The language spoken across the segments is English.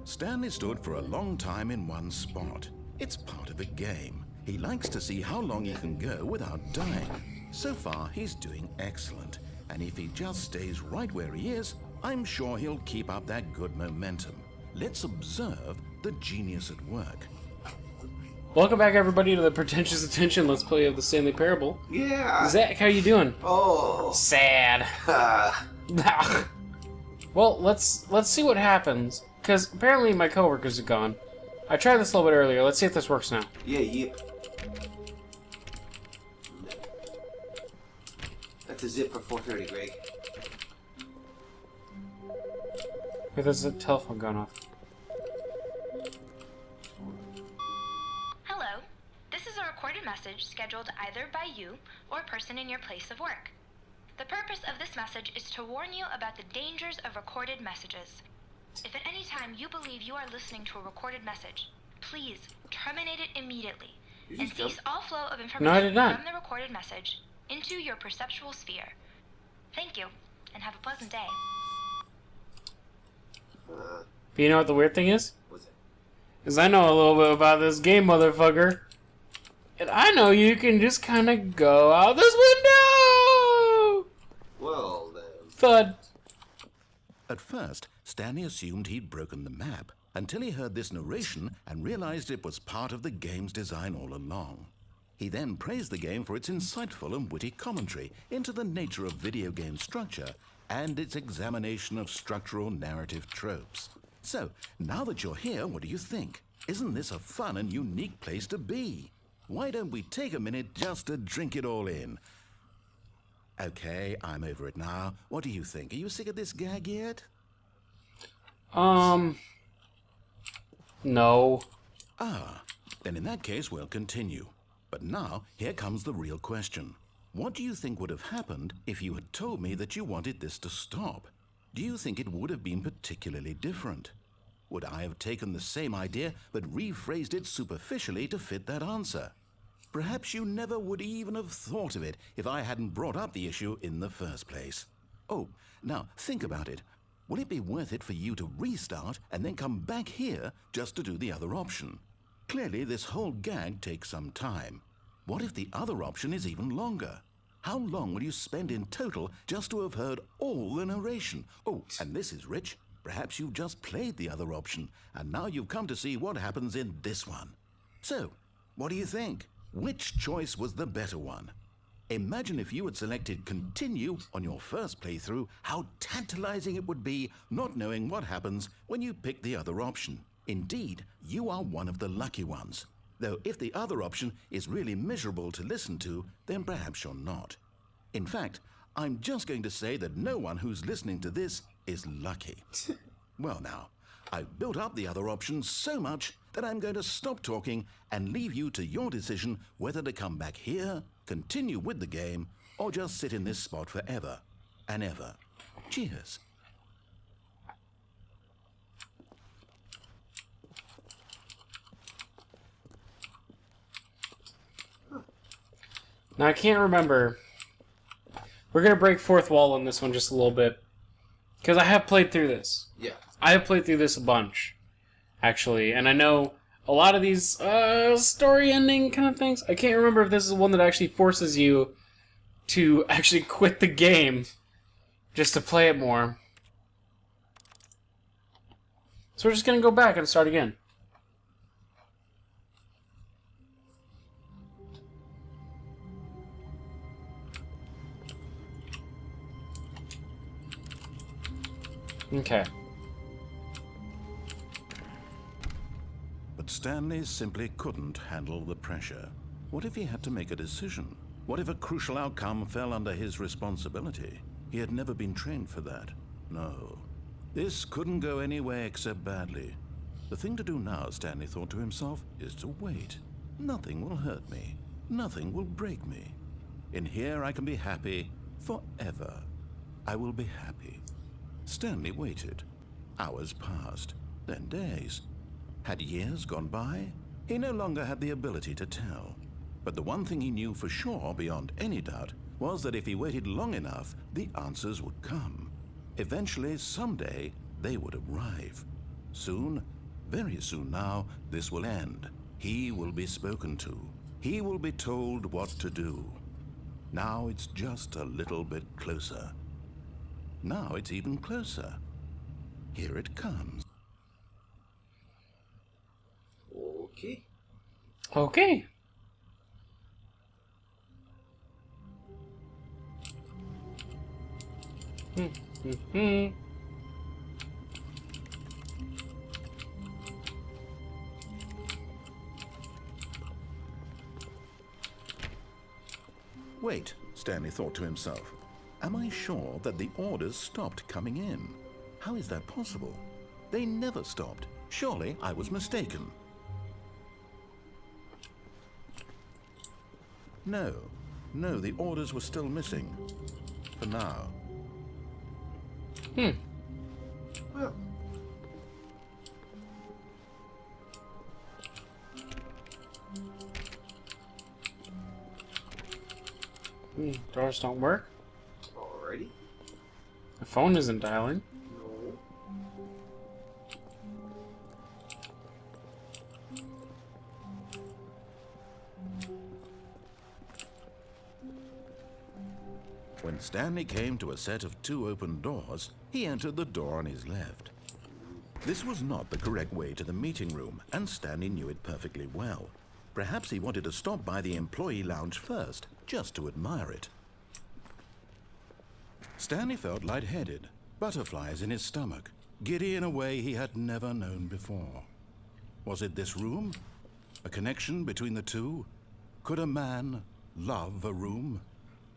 Stanley stood for a long time in one spot. It's part of the game. He likes to see how long he can go without dying. So far, he's doing excellent. And if he just stays right where he is, I'm sure he'll keep up that good momentum. Let's observe the genius at work. Welcome back, everybody, to the Pretentious Attention Let's Play of the Stanley Parable. Yeah. Zach, how you doing? Oh. Sad. Well, let's see what happens, because apparently my coworkers are gone. I tried this a little bit earlier. Let's see if this works now. Yeah, yep. That's a zip for 4:30, Greg. Wait, there's a telephone going off. Hello. This is a recorded message scheduled either by you or a person in your place of work. The purpose of this message is to warn you about the dangers of recorded messages. If at any time you believe you are listening to a recorded message, please terminate it immediately and cease all flow of information from the recorded message into your perceptual sphere. Thank you, and have a pleasant day. But you know what the weird thing is? What's it? Is I know a little bit about this game, motherfucker. And I know you can just kind of go out this window! Well, then. Thud. At first, Stanley assumed he'd broken the map until he heard this narration and realized it was part of the game's design all along. He then praised the game for its insightful and witty commentary into the nature of video game structure and its examination of structural narrative tropes. So, now that you're here, what do you think? Isn't this a fun and unique place to be? Why don't we take a minute just to drink it all in? Okay, I'm over it now. What do you think? Are you sick of this gag yet? No. Ah, then in that case we'll continue. But now, here comes the real question. What do you think would have happened if you had told me that you wanted this to stop? Do you think it would have been particularly different? Would I have taken the same idea but rephrased it superficially to fit that answer? Perhaps you never would even have thought of it if I hadn't brought up the issue in the first place. Oh, now think about it. Will it be worth it for you to restart and then come back here just to do the other option? Clearly, this whole gag takes some time. What if the other option is even longer? How long will you spend in total just to have heard all the narration? Oh, and this is rich. Perhaps you've just played the other option, and now you've come to see what happens in this one. So, what do you think? Which choice was the better one? Imagine if you had selected continue on your first playthrough, how tantalizing it would be not knowing what happens when you pick the other option. Indeed, you are one of the lucky ones. Though if the other option is really miserable to listen to, then perhaps you're not. In fact, I'm just going to say that no one who's listening to this is lucky. Well now, I've built up the other option so much that I'm going to stop talking and leave you to your decision whether to come back here, continue with the game, or just sit in this spot forever and ever. Cheers. Now, I can't remember. We're going to break fourth wall on this one just a little bit. Because I have played through this. Yeah. I have played through this a bunch, actually. And I know a lot of these story ending kind of things. I can't remember if this is one that actually forces you to actually quit the game just to play it more. So we're just going to go back and start again. Okay. But Stanley simply couldn't handle the pressure. What if he had to make a decision? What if a crucial outcome fell under his responsibility? He had never been trained for that. No. This couldn't go any way except badly. The thing to do now, Stanley thought to himself, is to wait. Nothing will hurt me. Nothing will break me. In here I can be happy forever. I will be happy. Stanley waited. Hours passed, then days. Had years gone by? He no longer had the ability to tell. But the one thing he knew for sure, beyond any doubt, was that if he waited long enough, the answers would come. Eventually, someday, they would arrive. Soon, very soon now, this will end. He will be spoken to. He will be told what to do. Now it's just a little bit closer. Now it's even closer. Here it comes. Okay. Okay. Wait, Stanley thought to himself. Am I sure that the orders stopped coming in? How is that possible? They never stopped. Surely I was mistaken. No, the orders were still missing. For now. Well, Doors don't work. alrighty. The phone isn't dialing. No. When Stanley came to a set of 2 open doors, he entered the door on his left. This was not the correct way to the meeting room, and Stanley knew it perfectly well. Perhaps he wanted to stop by the employee lounge first, just to admire it. Stanley felt lightheaded, butterflies in his stomach, giddy in a way he had never known before. Was it this room? A connection between the two? Could a man love a room?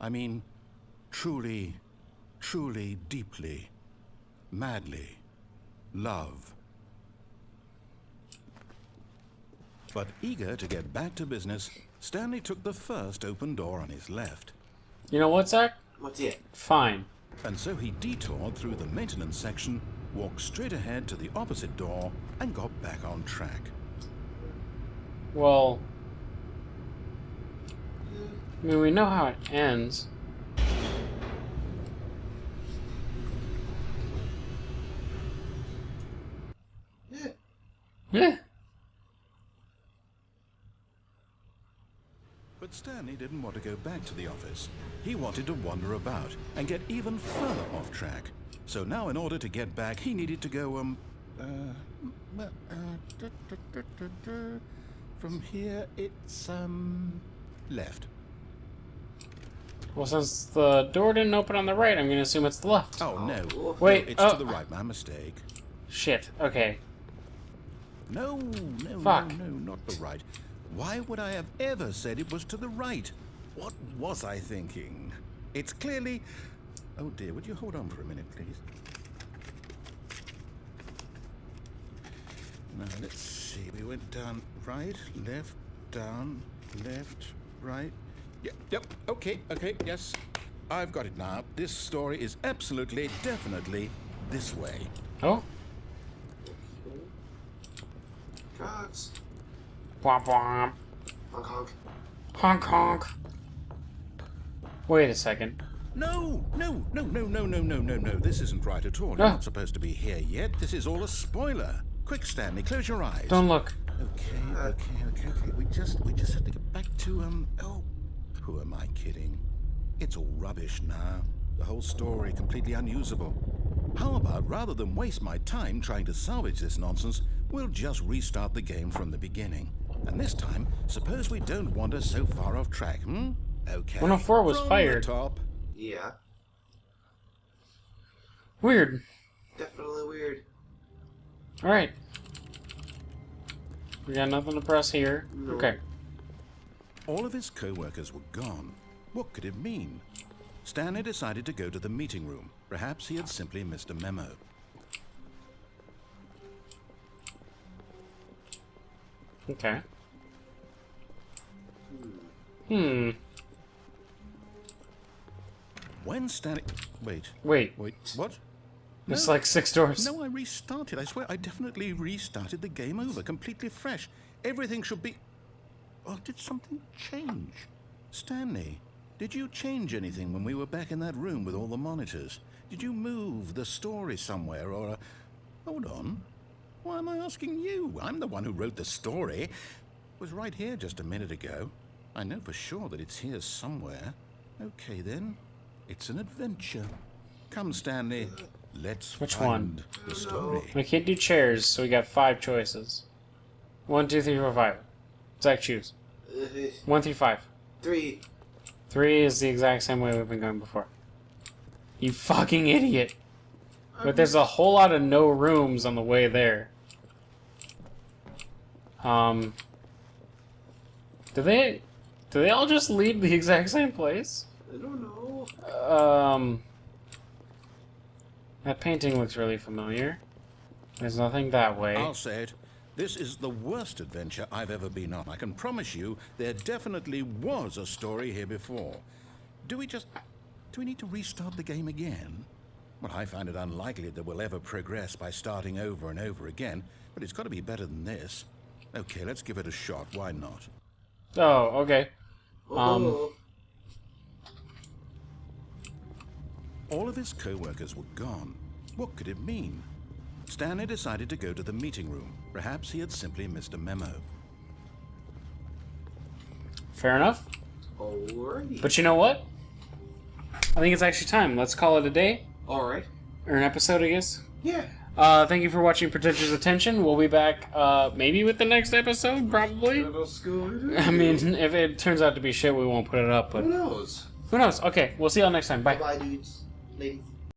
I mean, truly, truly, deeply, madly love. But eager to get back to business, Stanley took the first open door on his left. You know what, Zach? What's it? Fine. And so he detoured through the maintenance section, walked straight ahead to the opposite door, and got back on track. Well, I mean, we know how it ends. Yeah. Yeah. But Stanley didn't want to go back to the office. He wanted to wander about and get even further off track. So now in order to get back, he needed to go, from here it's, left. Well, since the door didn't open on the right, I'm going to assume it's the left. Oh, no. Wait, It's to the right, my mistake. Shit. Okay. No, Fuck. no, not the right. Why would I have ever said it was to the right? What was I thinking? It's clearly... Oh dear, would you hold on for a minute, please? Now, let's see. We went down right, left, down, left, right. Yep, okay, yes. I've got it now. This story is absolutely, definitely this way. Oh. Cogs. Womp womp. Honk honk. Honk honk. Wait a second. No. This isn't right at all. You're Ah. not supposed to be here yet. This is all a spoiler. Quick, Stanley, close your eyes. Don't look. Okay. We just have to get back to, oh, who am I kidding? It's all rubbish now. The whole story completely unusable. How about, rather than waste my time trying to salvage this nonsense, we'll just restart the game from the beginning. And this time, suppose we don't wander so far off track, Okay. 104 was From fired. The top. Yeah. Weird. Definitely weird. Alright. We got nothing to press here. No. Okay. All of his co-workers were gone. What could it mean? Stanley decided to go to the meeting room. Perhaps he had simply missed a memo. Okay. When Stanley... Wait. Wait. What? It's No. like 6 doors. No, I restarted. I swear, I definitely restarted the game over, completely fresh. Everything should be... Oh, did something change? Stanley, did you change anything when we were back in that room with all the monitors? Did you move the story somewhere, or... Hold on. Why am I asking you? I'm the one who wrote the story. It was right here just a minute ago. I know for sure that it's here somewhere. Okay, then. It's an adventure. Come, Stanley. Let's Which find one? the story. We can't do chairs, so we got 5 choices. 1, 2, 3, 4, 5. Zach, choose. 1 through 5. 3. 3 is the exact same way we've been going before. You fucking idiot. But there's a whole lot of no rooms on the way there. Do they all just lead the exact same place? I don't know. That painting looks really familiar. There's nothing that way. I'll say it. This is the worst adventure I've ever been on. I can promise you there definitely was a story here before. Do we need to restart the game again? Well, I find it unlikely that we'll ever progress by starting over and over again, but it's got to be better than this. Okay, let's give it a shot. Why not? Oh, okay. Oh. All of his co-workers were gone. What could it mean? Stanley decided to go to the meeting room. Perhaps he had simply missed a memo. Fair enough. Alrighty. But you know what? I think it's actually time. Let's call it a day. Alright. Or an episode, I guess. Yeah. Thank you for watching Pretentious Attention. We'll be back, maybe with the next episode, probably. I mean, if it turns out to be shit, we won't put it up, but... Who knows? Who knows? Okay, we'll see y'all next time. Bye. Bye, dudes. Ladies.